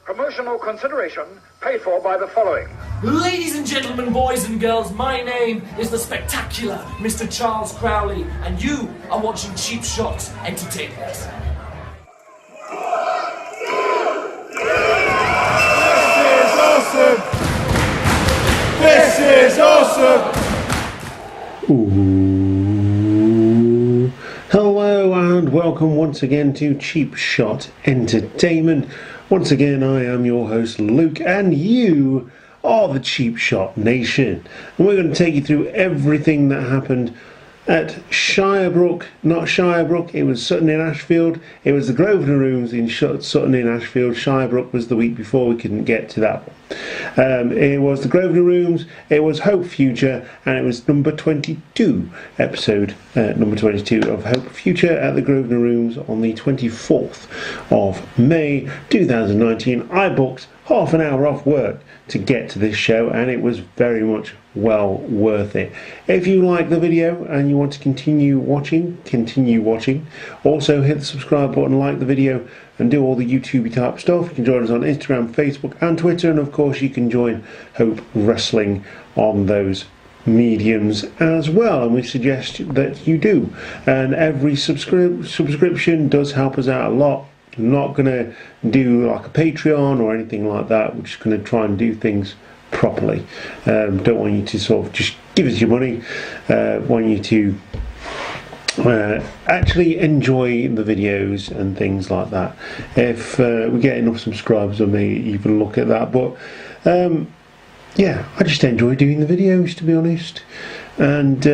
Promotional consideration paid for by the following. Ladies and gentlemen, boys and girls, my name is the spectacular Mr. Charles Crowley, and you are watching Cheap Shot Entertainment. This is awesome! Ooh. Hello and welcome once again to Cheap Shot Entertainment. Once again, I am your host Luke, and you are the Cheap Shot Nation. And we're going to take you through everything that happened at Shirebrook, not Shirebrook, it was Sutton in Ashfield. It was the Grosvenor Rooms in Sutton in Ashfield. Shirebrook was the week before, we couldn't get to that one. It was the Grosvenor Rooms, it was Hope Future, and it was number 22, episode number 22 of Hope Future at the Grosvenor Rooms on the 24th of May 2019. I booked half an hour off work to get to this show, and it was very much well worth it. If you like the video and you want to continue watching. Also hit the subscribe button, like the video, and do all the YouTube type stuff. You can join us on Instagram, Facebook and Twitter, and of course you can join Hope Wrestling on those mediums as well, and we suggest that you do. And every subscription does help us out a lot. I'm not going to do like a Patreon or anything like that. We're just going to try and do things properly. Don't want you to sort of just give us your money. Want you to actually enjoy the videos and things like that. If we get enough subscribers, I may even look at that. But yeah, I just enjoy doing the videos, to be honest, and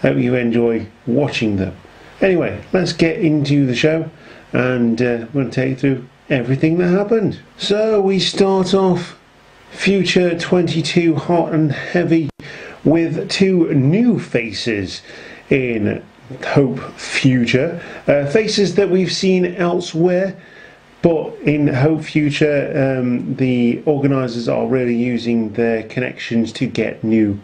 hope you enjoy watching them. Anyway, let's get into the show, and we're going to take you through everything that happened. So we start off Future 22 hot and heavy with two new faces in Hope Future, faces that we've seen elsewhere, but in Hope Future the organisers are really using their connections to get new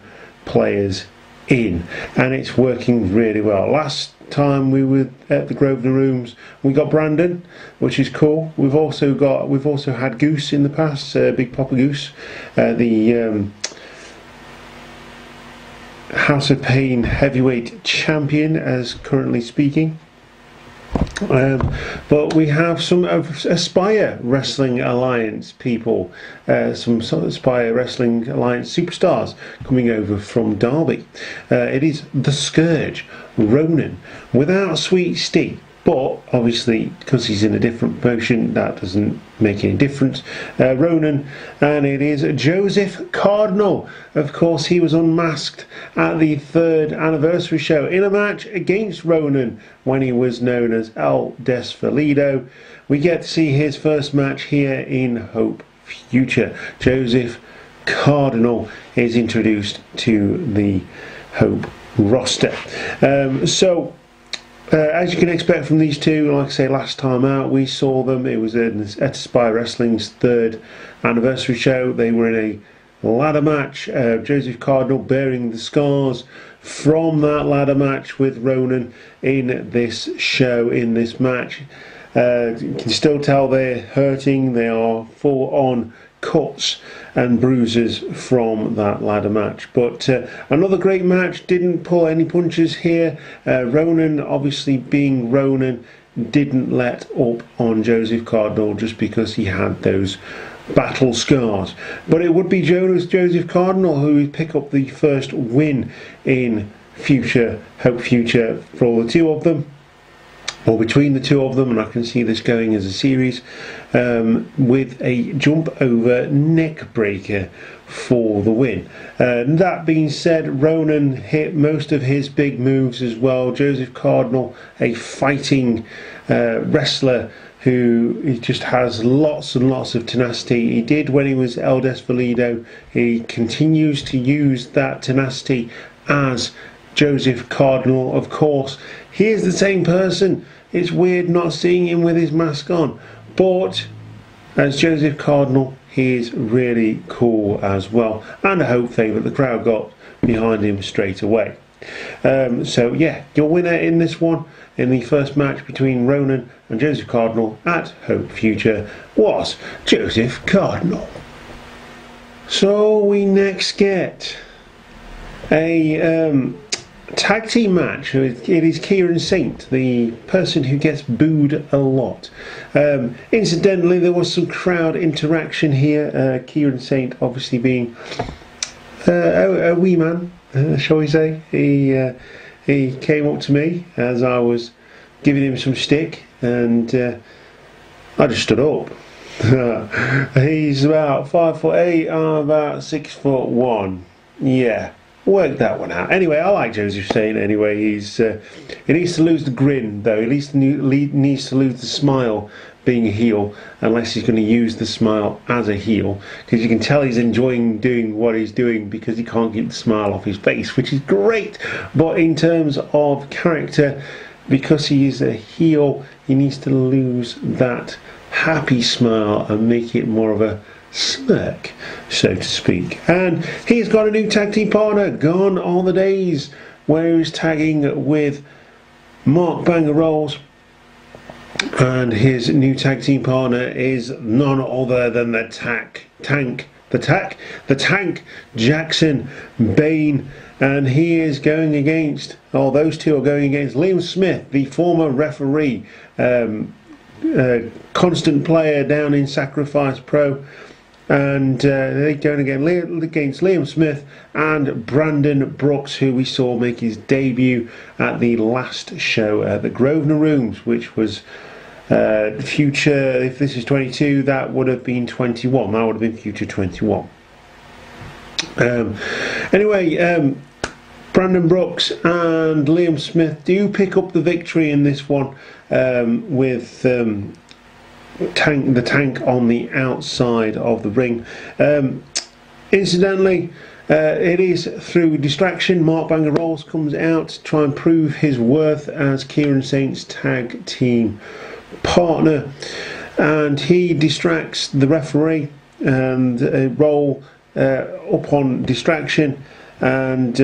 players in, and it's working really well. Last time we were at the Grosvenor Rooms, we got Brandon, which is cool. We've also had Goose in the past, Big Papa Goose, the House of Pain heavyweight champion, as currently speaking. But we have some Aspire Wrestling Alliance people, some sort of Aspire Wrestling Alliance superstars coming over from Derby. It is the Scourge, Ronan, without Sweet Steve, but obviously because he's in a different promotion that doesn't make any difference. Ronan, and it is Joseph Cardinal. Of course, he was unmasked at the 3rd anniversary show in a match against Ronan when he was known as El Desvalido. We get to see his first match here in Hope Future. Joseph Cardinal is introduced to the Hope roster. As you can expect from these two, like I say, last time out we saw them, it was at Aspire Wrestling's 3rd anniversary show. They were in a ladder match, Joseph Cardinal bearing the scars from that ladder match with Ronan in this show, in this match. You can still tell they're hurting. They are full on cuts and bruises from that ladder match, but another great match. Didn't pull any punches here. Ronan, obviously being Ronan, didn't let up on Joseph Cardinal just because he had those battle scars, but it would be Joseph Cardinal who would pick up the first win in Hope Future for all the two of them, or between the two of them, and I can see this going as a series, with a jump over neck breaker for the win. That being said, Ronan hit most of his big moves as well. Joseph Cardinal, a fighting wrestler who just has lots and lots of tenacity. He did when he was El Desvalido. He continues to use that tenacity as Joseph Cardinal. Of course, he is the same person. It's weird not seeing him with his mask on, but as Joseph Cardinal, he is really cool as well, and a Hope favourite. The crowd got behind him straight away. So yeah, your winner in this one, in the first match between Ronan and Joseph Cardinal at Hope Future, was Joseph Cardinal. So we next get a tag team match. It is Kieran Saint, the person who gets booed a lot. Incidentally, there was some crowd interaction here. Kieran Saint obviously being a wee man, shall we say. He came up to me as I was giving him some stick, and I just stood up. He's about 5'8", I'm about 6'1". Yeah, work that one out. Anyway, I like Joseph Saint. Anyway, he needs to lose the grin though. He needs to lose the smile, being a heel, unless he's going to use the smile as a heel, because you can tell he's enjoying doing what he's doing because he can't keep the smile off his face, which is great. But in terms of character, because he is a heel, he needs to lose that happy smile and make it more of a smirk, so to speak. And he's got a new tag team partner. Gone are the days where he's tagging with Mark Banger Rolls, and his new tag team partner is none other than the Tank Jackson Bane, and he is going against, or those two are going against Liam Smith, the former referee, constant player down in Sacrifice Pro, and they're going against Liam Smith and Brandon Brooks, who we saw make his debut at the last show at the Grosvenor Rooms, which was Future. If this is 22, that would have been 21. That would have been Future 21. Anyway, Brandon Brooks and Liam Smith do pick up the victory in this one, with the Tank on the outside of the ring. Incidentally, it is through distraction. Mark Banger Rolls comes out to try and prove his worth as Kieran Saint's tag team partner, and he distracts the referee and roll up on distraction, and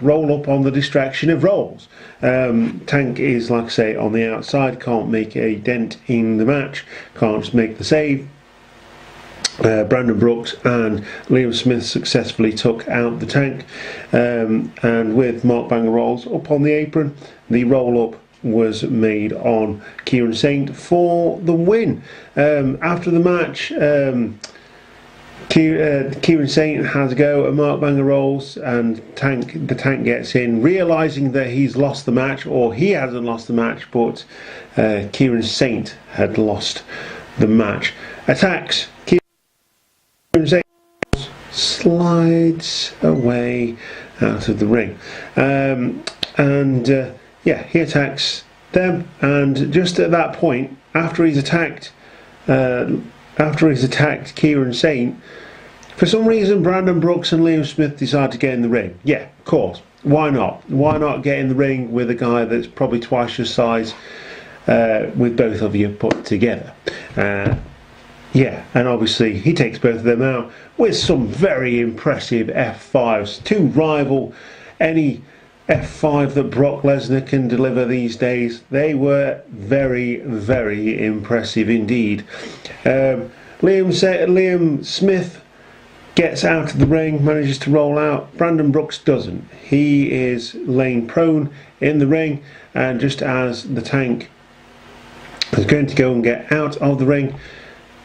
roll up on the distraction of Rolls. Tank is, like I say, on the outside, can't make a dent in the match, can't make the save. Brandon Brooks and Liam Smith successfully took out the Tank, and with Mark Banger Rolls up on the apron, the roll up was made on Kieran Saint for the win. After the match, Kieran Saint has a go at Mark Banger Rolls, and the Tank gets in, realising that he's lost the match, or he hasn't lost the match, but Kieran Saint had lost the match. Attacks Kieran Saint, slides away out of the ring, yeah, he attacks them, and just at that point, after he's attacked Kieran Saint, for some reason Brandon Brooks and Liam Smith decide to get in the ring. Yeah, of course. Why not? Why not get in the ring with a guy that's probably twice your size, with both of you put together? Yeah, and obviously he takes both of them out with some very impressive F5s to rival any F5 that Brock Lesnar can deliver these days. They were very, very impressive indeed. Liam Smith gets out of the ring, manages to roll out. Brandon Brooks doesn't. He is laying prone in the ring, and just as the Tank is going to go and get out of the ring,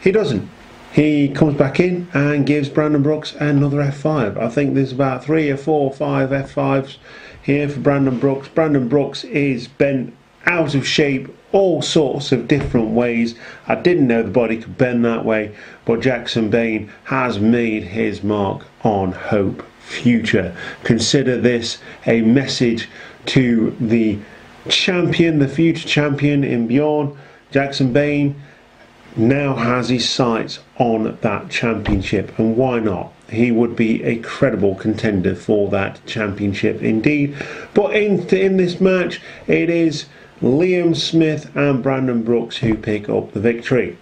he doesn't. He comes back in and gives Brandon Brooks another F5. I think there's about 3 or 4 or 5 F5s here for Brandon Brooks. Brandon Brooks is bent out of shape all sorts of different ways. I didn't know the body could bend that way, but Jackson Bane has made his mark on Hope Future. Consider this a message to the champion, the future champion in Bjorn. Jackson Bane now has his sights on that championship, and why not? He would be a credible contender for that championship indeed. But in this match, it is Liam Smith and Brandon Brooks who pick up the victory.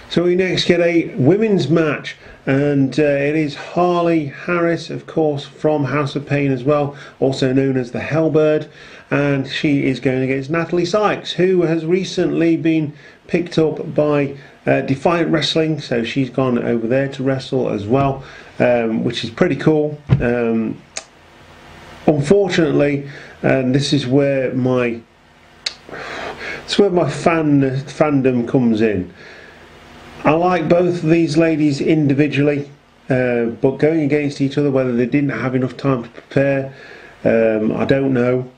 So we next get a women's match, and it is Harley Harris, of course, from House of Pain as well, also known as the Hellbird, and she is going against Natalie Sykes, who has recently been picked up by Defiant Wrestling, so she's gone over there to wrestle as well, which is pretty cool. Unfortunately, and this is where my fandom comes in. I like both of these ladies individually, but going against each other, whether they didn't have enough time to prepare, I don't know.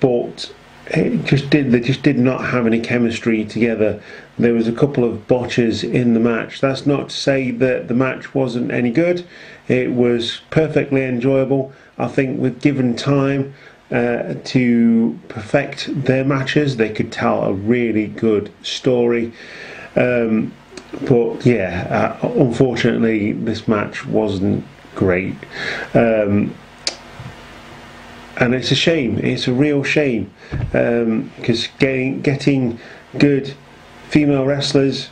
But they just did not have any chemistry together. There was a couple of botches in the match. That's not to say that the match wasn't any good. It was perfectly enjoyable. I think with given time to perfect their matches, they could tell a really good story. But yeah, unfortunately this match wasn't great. And it's a shame, it's a real shame, because getting good female wrestlers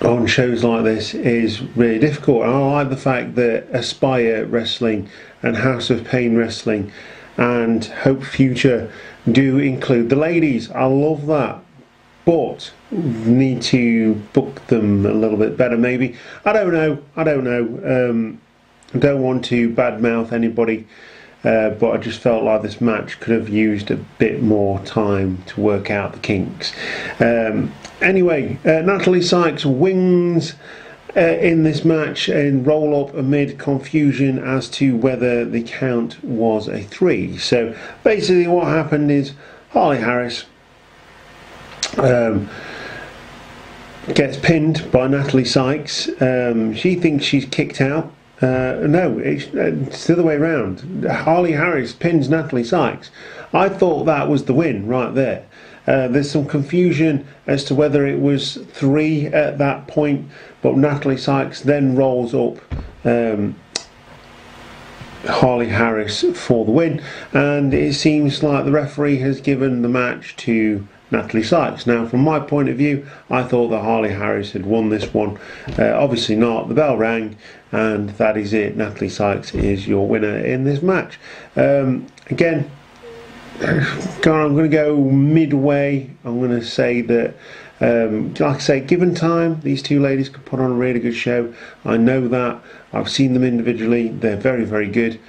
on shows like this is really difficult. And I like the fact that Aspire Wrestling and House of Pain Wrestling and Hope Future do include the ladies. I love that, but need to book them a little bit better maybe. I don't know. I don't want to badmouth anybody, but I just felt like this match could have used a bit more time to work out the kinks. Anyway, Natalie Sykes wins in this match and roll up amid confusion as to whether the count was a 3. So basically what happened is Harley Harris gets pinned by Natalie Sykes. She thinks she's kicked out. No, it's the other way around. Harley Harris pins Natalie Sykes. I thought that was the win right there. There's some confusion as to whether it was 3 at that point, but Natalie Sykes then rolls up Harley Harris for the win, and it seems like the referee has given the match to Natalie Sykes. Now, from my point of view, I thought that Harley Harris had won this one. Obviously not. The bell rang, and that is it. Natalie Sykes is your winner in this match. Again, I'm going to go midway. I'm going to say that, like I say, given time, these two ladies could put on a really good show. I know that. I've seen them individually. They're very, very good.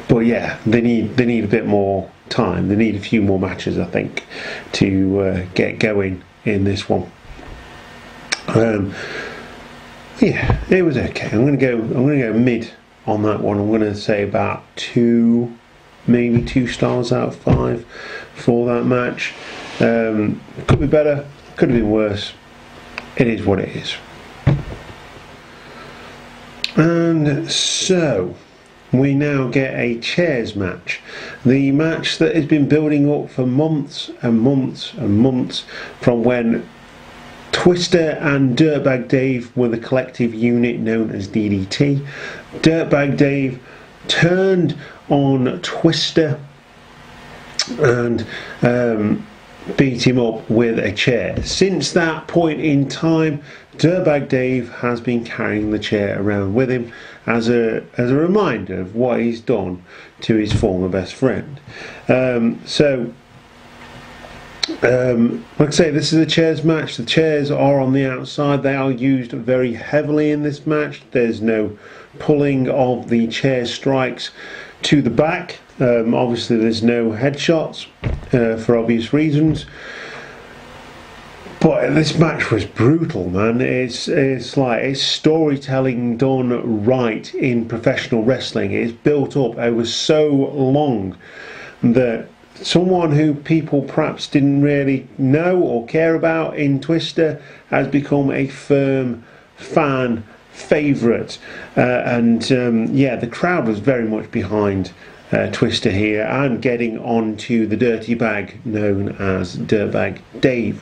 But yeah, they need a bit more time. They need a few more matches, I think, to get going in this one. Yeah, it was okay. I'm going to go mid on that one. I'm going to say about 2, maybe 2 stars out of 5 for that match. Could be better, could have been worse. It is what it is. And so we now get a chairs match. The match that has been building up for months and months and months, from when Twister and Dirtbag Dave were the collective unit known as DDT. Dirtbag Dave turned on Twister and beat him up with a chair. Since that point in time, Dirtbag Dave has been carrying the chair around with him as a reminder of what he's done to his former best friend. Like I say, this is a chairs match. The chairs are on the outside. They are used very heavily in this match. There's no pulling of the chair strikes to the back. Obviously there's no headshots for obvious reasons. But this match was brutal, man. It's storytelling done right in professional wrestling. It's built up over so long that someone who people perhaps didn't really know or care about in Twister has become a firm fan favourite. Yeah, the crowd was very much behind Twister here, and getting on to the dirty bag known as Dirtbag Dave.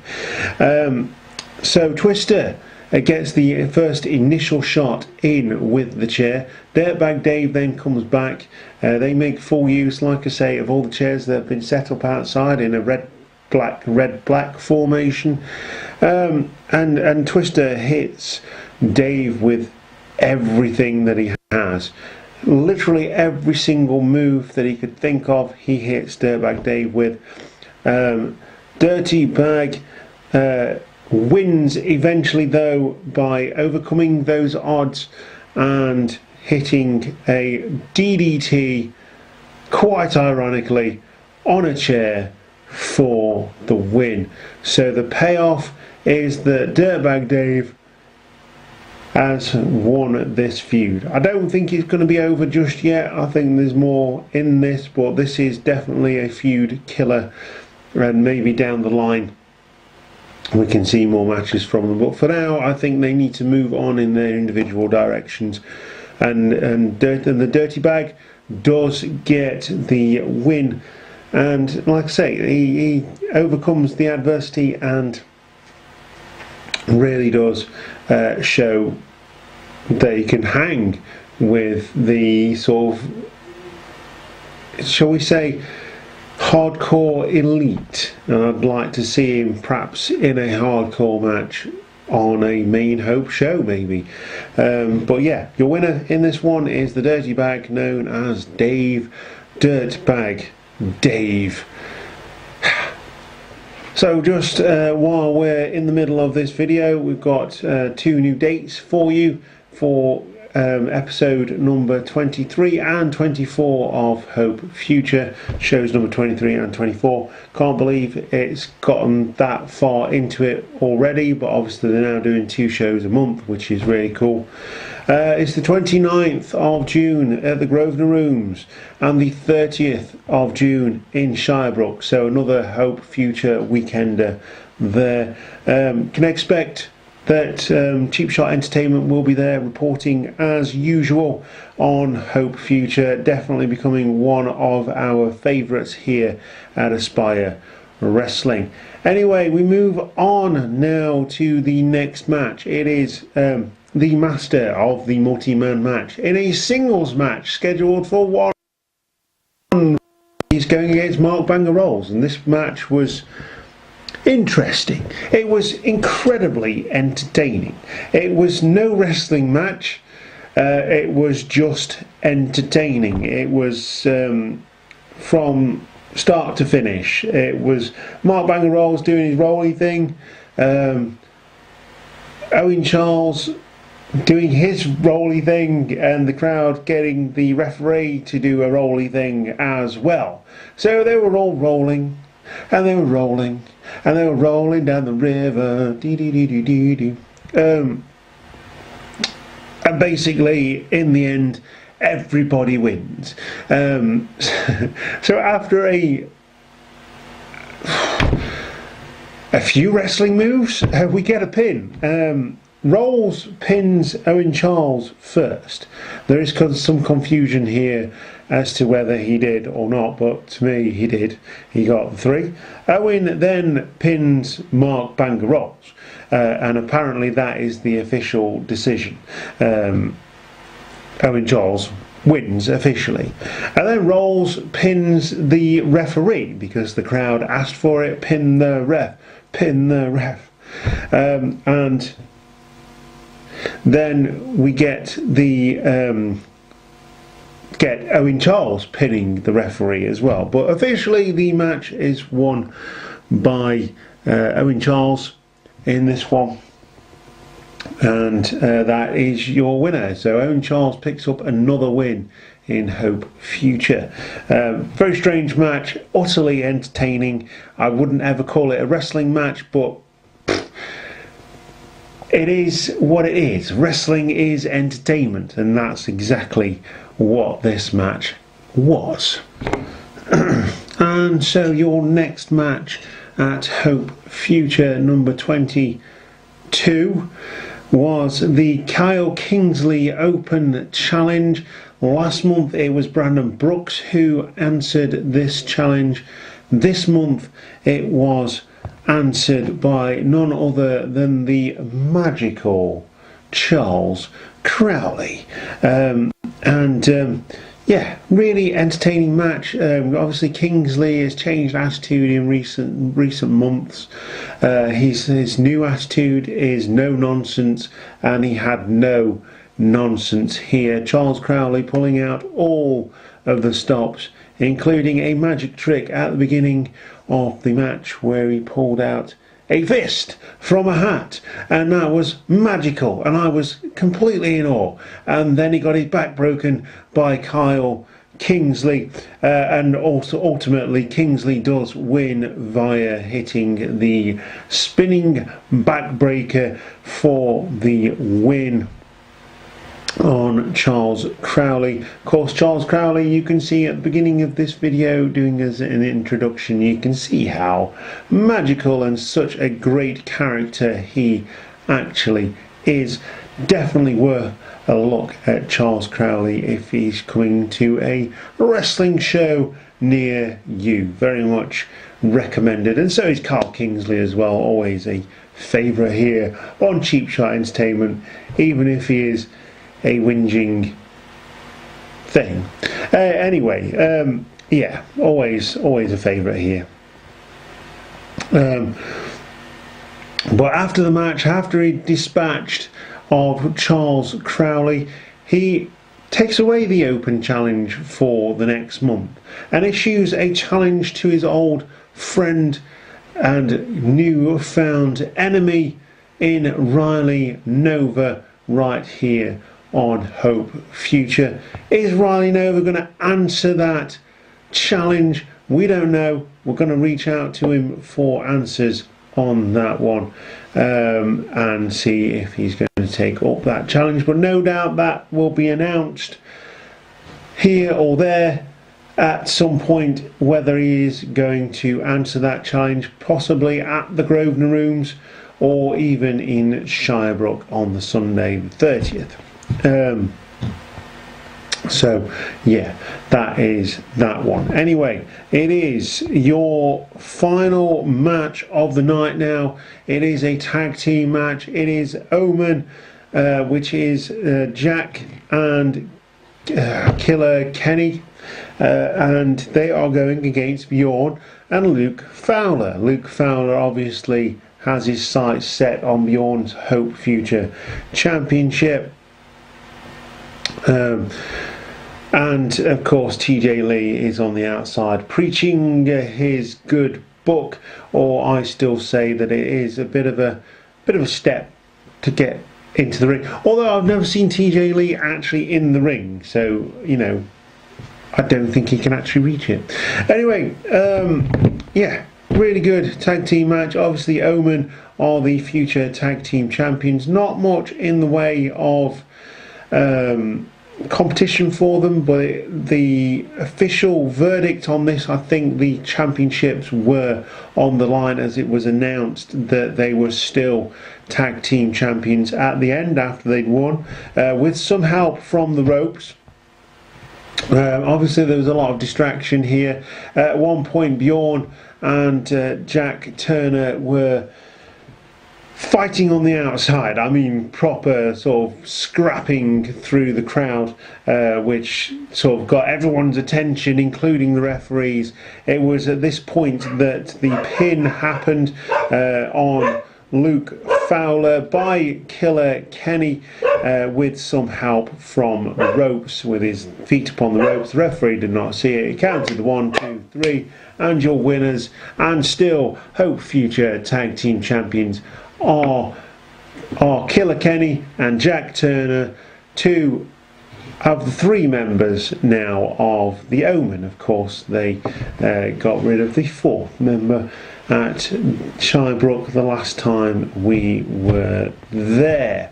So Twister gets the first initial shot in with the chair. Dirtbag Dave then comes back. They make full use, like I say, of all the chairs that have been set up outside in a red red black formation, and Twister hits Dave with everything that he has. Literally every single move that he could think of, he hits Dirtbag Dave with. Dirty Bag wins eventually, though, by overcoming those odds and hitting a DDT, quite ironically, on a chair for the win. So the payoff is that Dirtbag Dave has won this feud. I don't think it's going to be over just yet. I think there's more in this, but this is definitely a feud killer, and maybe down the line we can see more matches from them. But for now, I think they need to move on in their individual directions, and the Dirty Bag does get the win. And like I say, he overcomes the adversity and really does show that he can hang with the sort of, shall we say, hardcore elite. And I'd like to see him perhaps in a hardcore match on a main Hope show, maybe. But yeah, your winner in this one is the Dirty Bag, known as Dave Dirtbag Dave. So just while we're in the middle of this video, we've got 2 new dates for you for episode number 23 and 24 of Hope Future, shows number 23 and 24. Can't believe it's gotten that far into it already, but obviously they're now doing 2 shows a month, which is really cool. It's the 29th of June at the Grosvenor Rooms and the 30th of June in Shirebrook, so another Hope Future weekender there. Can expect that Cheap Shot Entertainment will be there reporting as usual on Hope Future, definitely becoming one of our favourites here at Aspire Wrestling. Anyway, we move on now to the next match. It is the master of the multi-man match in a singles match scheduled for 1. He's going against Mark Banger Rolls, and this match was interesting. It was incredibly entertaining. It was no wrestling match. It was just entertaining. It was from start to finish. It was Mark Banger Rolls doing his rolly thing, Owen Charles doing his rolly thing, and the crowd getting the referee to do a rolly thing as well. So they were all rolling, and they were rolling, and they were rolling down the river, and basically in the end everybody wins. So after a few wrestling moves, we get a pin. Rolls pins Owen Charles first. There is some confusion here as to whether he did or not, but to me he did. He got the 3. Owen then pins Mark Banger Rolls, and apparently that is the official decision. Owen Charles wins officially, and then Rolls pins the referee because the crowd asked for it. Pin the ref, and then we get the get Owen Charles pinning the referee as well. But officially the match is won by Owen Charles in this one, and that is your winner. So Owen Charles picks up another win in Hope Future. Very strange match, utterly entertaining. I wouldn't ever call it a wrestling match, but it is what it is. Wrestling is entertainment, and that's exactly what this match was. And so your next match at Hope Future number 22 was the Kyle Kingsley Open Challenge. Last month it was Brandon Brooks who answered this challenge. This month it was answered by none other than the magical Charles Crowley. yeah, really entertaining match. Obviously, Kingsley has changed attitude in recent months. His new attitude is no nonsense, and he had no nonsense here. Charles Crowley pulling out all of the stops, including a magic trick at the beginning of the match where he pulled out a fist from a hat, and that was magical, and I was completely in awe. And then he got his back broken by Kyle Kingsley, and also ultimately Kingsley does win via hitting the spinning backbreaker for the win on Charles Crowley. Of course, Charles Crowley, you can see at the beginning of this video, doing as an introduction, you can see how magical and such a great character he actually is. Definitely worth a look at Charles Crowley if he's coming to a wrestling show near you. Very much recommended. And so is Carl Kingsley as well, always a favourite here on Cheap Shot Entertainment, even if he is a whinging thing. Anyway, yeah, always a favourite here. But after the match, after he dispatched of Charles Crowley, he takes away the open challenge for the next month and issues a challenge to his old friend and new-found enemy in Riley Nova right here on Hope FUTR. Is Riley Nova going to answer that challenge? We don't know. We're going to reach out to him for answers on that one, and see if he's going to take up that challenge. But no doubt that will be announced here or there at some point, whether he is going to answer that challenge, possibly at the Grosvenor Rooms or even in Shirebrook on the Sunday the 30th. So yeah, that is that one. Anyway, it is your final match of the night now. It is a tag team match. It is Omen, which is Jack and Killer Kenny, and they are going against Bjorn and Luke Fowler. Luke Fowler obviously has his sights set on Bjorn's Hope FUTR Championship. And of course TJ Lee is on the outside preaching his good book, or I still say that it is a bit of a step to get into the ring, although I've never seen TJ Lee actually in the ring, so you know, I don't think he can actually reach it. Anyway, yeah, really good tag team match. Obviously Omen are the future tag team champions. Not much in the way of competition for them, but the official verdict on this, I think the championships were on the line, as it was announced that they were still tag team champions at the end after they'd won, with some help from the ropes. Obviously there was a lot of distraction here. At one point Bjorn and Jack Turner were fighting on the outside. I mean, proper sort of scrapping through the crowd, which sort of got everyone's attention, including the referees. It was at this point that the pin happened on Luke Fowler by Killer Kenny, with some help from the ropes, with his feet upon the ropes. The referee did not see it. He counted 1, 2, 3, and your winners, and still Hope FUTR Tag Team Champions, are Killer Kenny and Jack Turner, two of the three members now of the Omen. Of course, they got rid of the fourth member at Shirebrook the last time we were there.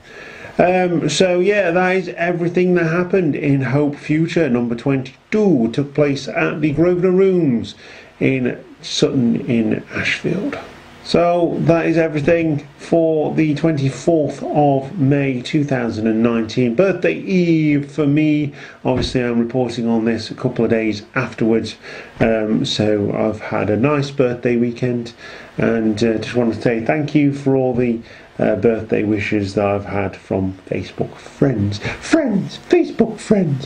So yeah, that is everything that happened in Hope FUTR number 22. Took place at the Grosvenor Rooms in Sutton in Ashfield. So that is everything for the 24th of May 2019, birthday eve for me. Obviously I'm reporting on this a couple of days afterwards, so I've had a nice birthday weekend, and just want to say thank you for all the birthday wishes that I've had from Facebook friends, Facebook friends.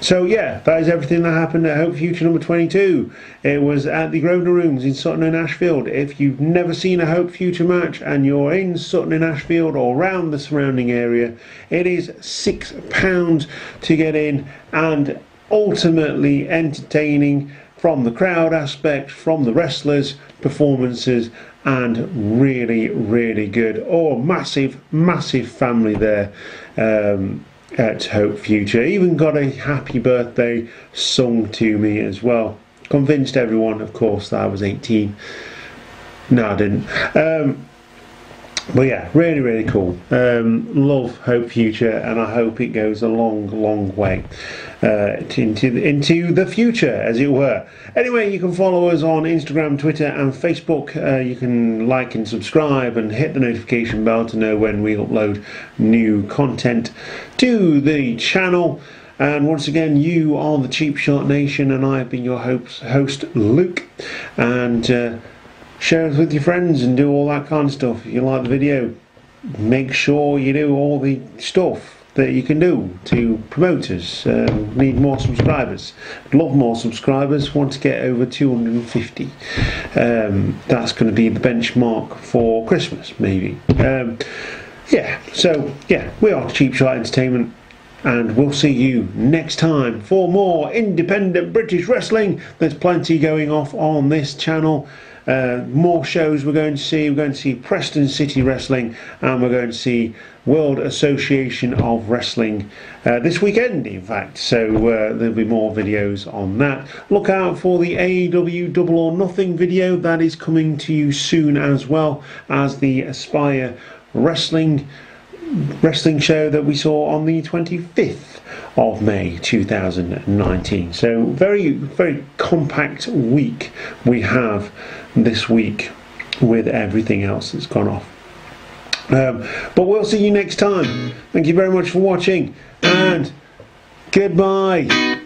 So yeah, that is everything that happened at Hope Future number 22. It was at the Grosvenor Rooms in Sutton and Ashfield. If you've never seen a Hope Future match and you're in Sutton and Ashfield or around the surrounding area, it is £6 to get in, and ultimately entertaining from the crowd aspect, from the wrestlers' performances, and really, really good. Oh, massive family there. At Hope Future. Even got a happy birthday sung to me as well. Convinced everyone, of course, that I was 18. No, I didn't. But yeah, really cool. Love Hope Future, and I hope it goes a long way into the future, as it were. Anyway, you can follow us on Instagram, Twitter and Facebook. You can like and subscribe and hit the notification bell to know when we upload new content to the channel. And once again, you are the Cheap Shot Nation, and I have been your host Luke. And share it with your friends and do all that kind of stuff. If you like the video, make sure you do all the stuff that you can do to promote us. Need more subscribers. Love more subscribers. Want to get over 250. That's going to be the benchmark for Christmas, maybe. So we are Cheap Shot Entertainment, and we'll see you next time for more independent British wrestling. There's plenty going off on this channel. More shows we're going to see. We're going to see Preston City Wrestling, and we're going to see World Association of Wrestling this weekend, in fact. So there'll be more videos on that. Look out for the AEW Double or Nothing video. That is coming to you soon, as well as the Aspire wrestling show that we saw on the 25th of May 2019. So very compact week we have this week with everything else that's gone off. But we'll see you next time. Thank you very much for watching, and goodbye.